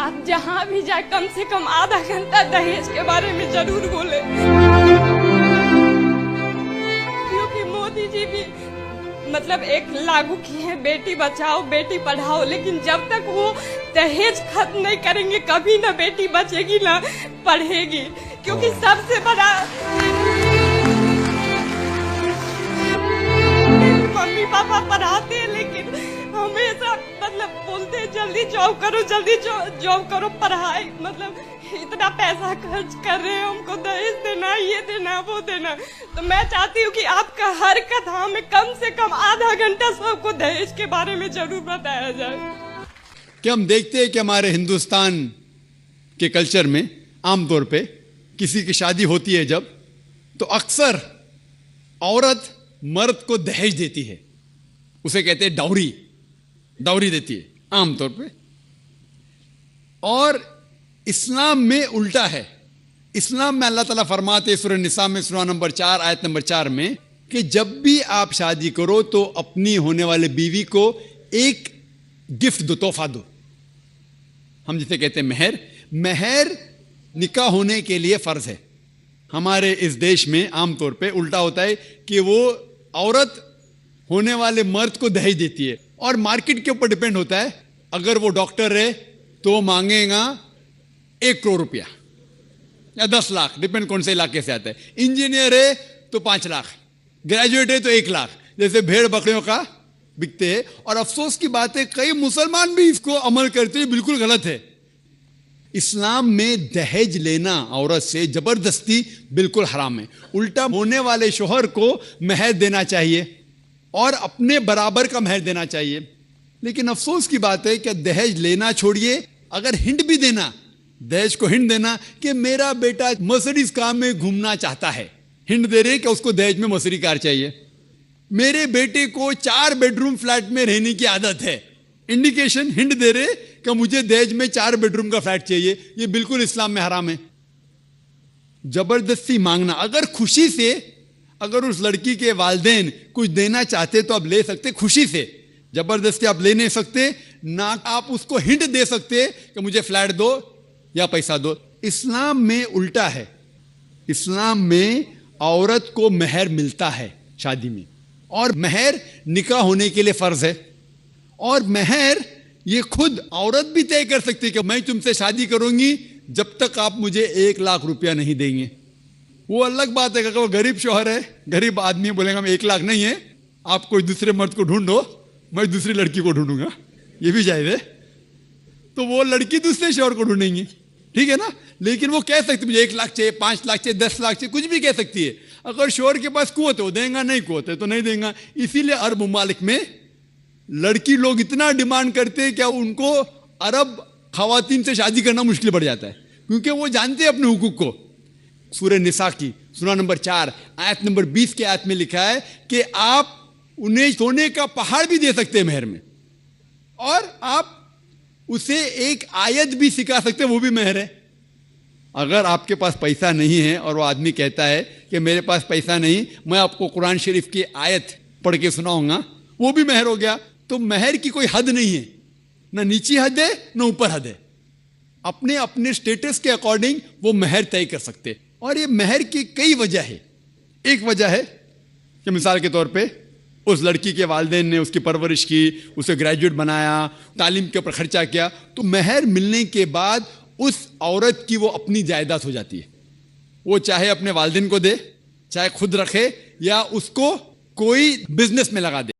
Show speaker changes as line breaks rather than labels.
आप जहाँ भी जाए कम से कम आधा घंटा दहेज के बारे में जरूर बोले, क्योंकि मोदी जी भी मतलब एक लागू किए हैं बेटी बचाओ बेटी पढ़ाओ, लेकिन जब तक वो दहेज खत्म नहीं करेंगे कभी ना बेटी बचेगी ना पढ़ेगी। क्योंकि सबसे बड़ा मम्मी पापा पढ़ाते हैं लेकिन हमेशा मतलब बोलते हैं जल्दी जॉब करो जल्दी जॉब करो, पढ़ाई मतलब इतना पैसा खर्च कर रहे हैं, हमको दहेज देना ये देना वो देना। तो मैं चाहती हूँ कि आपका हर कथा में कम से कम आधा घंटा सबको दहेज के बारे में जरूर बताया जाए।
कि हम देखते हैं कि हमारे हिंदुस्तान के कल्चर में आमतौर पे किसी की शादी होती है जब, तो अक्सर औरत मर्द को दहेज देती है, उसे कहते हैं डाउरी, डाउरी देती है आमतौर पे। और इस्लाम में उल्टा है। इस्लाम में अल्लाह ताला फरमाते हैं सूरह निसा में सूरह नंबर 4 आयत नंबर 4 में कि जब भी आप शादी करो तो अपनी होने वाले बीवी को एक गिफ्ट दो, तोहफा दो। हम जिसे कहते हैं मेहर। मेहर निकाह होने के लिए फर्ज है। हमारे इस देश में आमतौर पे उल्टा होता है कि वो औरत होने वाले मर्द को दहेज देती है, और मार्केट के ऊपर डिपेंड होता है। अगर वो डॉक्टर है तो मांगेगा 1 करोड़ रुपया या 10 लाख, डिपेंड कौन से इलाके से आता है। इंजीनियर है तो 5 लाख, ग्रेजुएट है तो 1 लाख, जैसे भेड़ बकरियों का बिकते हैं। और अफसोस की बात है कई मुसलमान भी इसको अमल करते हैं, बिल्कुल गलत है। इस्लाम में दहेज लेना औरत से जबरदस्ती बिल्कुल हराम है। उल्टा होने वाले शोहर को महर देना चाहिए और अपने बराबर का महर देना चाहिए। लेकिन अफसोस की बात है कि दहेज लेना छोड़िए, अगर हिंट भी देना, दहेज को हिंट देना कि मेरा बेटा मर्सिडीज कार में घूमना चाहता है, हिंट दे रहे कि उसको दहेज में मर्सिडीज कार चाहिए। मेरे बेटे को 4 बेडरूम फ्लैट में रहने की आदत है, इंडिकेशन, हिंट दे रहे कि मुझे दहेज में 4 बेडरूम का फ्लैट चाहिए। ये बिल्कुल इस्लाम में हराम है। जबरदस्ती मांगना, अगर खुशी से, अगर उस लड़की के वालिदैन कुछ देना चाहते तो आप ले सकते खुशी से, जबरदस्ती आप ले नहीं सकते ना। आप उसको हिंट दे सकते कि मुझे फ्लैट दो या पैसा दो। इस्लाम में उल्टा है। इस्लाम में औरत को महर मिलता है शादी में, और महर निकाह होने के लिए फर्ज है। और महर ये खुद औरत भी तय कर सकती है कि मैं तुमसे शादी करूंगी जब तक आप मुझे 1 लाख रुपया नहीं देंगे। वो अलग बात है कि वो गरीब शौहर है, गरीब आदमी बोलेगा मैं 1 लाख नहीं है, आप कोई दूसरे मर्द को ढूंढो, मैं दूसरी लड़की को ढूंढूंगा, ये भी जायज है। तो वो लड़की दूसरे शौहर को ढूंढेंगी, ठीक है ना। लेकिन वो कह सकती मुझे 1 लाख चाहिए, 5 लाख चाहिए, 10 लाख चाहिए, कुछ भी कह सकती है। अगर शौहर के पास कुव्वत है वो देगा, नहीं कुव्वत है तो नहीं देगा। इसीलिए अरब ममालिक में लड़की लोग इतना डिमांड करते हैं कि उनको अरब खवातीन से शादी करना मुश्किल पड़ जाता है, क्योंकि वो जानते हैं अपने हुकूक को। सूरह निसा की सूरह नंबर 4 आयत नंबर 20 के आयत में लिखा है कि आप उन्हें सोने का पहाड़ भी दे सकते हैं मेहर में, और आप उसे एक आयत भी सिखा सकते हैं, वो भी मेहर है। अगर आपके पास पैसा नहीं है और वो आदमी कहता है कि मेरे पास पैसा नहीं, मैं आपको कुरान शरीफ की आयत पढ़ के सुनाऊंगा, वो भी मेहर हो गया। तो मेहर की कोई हद नहीं है, ना नीची हद है ना ऊपर हद है। अपने अपने स्टेटस के अकॉर्डिंग वो मेहर तय कर सकते। और ये मेहर की कई वजह है। एक वजह है कि मिसाल के तौर पे उस लड़की के वालिदैन ने उसकी परवरिश की, उसे ग्रेजुएट बनाया, तालीम के ऊपर खर्चा किया, तो मेहर मिलने के बाद उस औरत की वो अपनी जायदाद हो जाती है। वो चाहे अपने वालिदैन को दे, चाहे खुद रखे, या उसको कोई बिजनेस में लगा दे।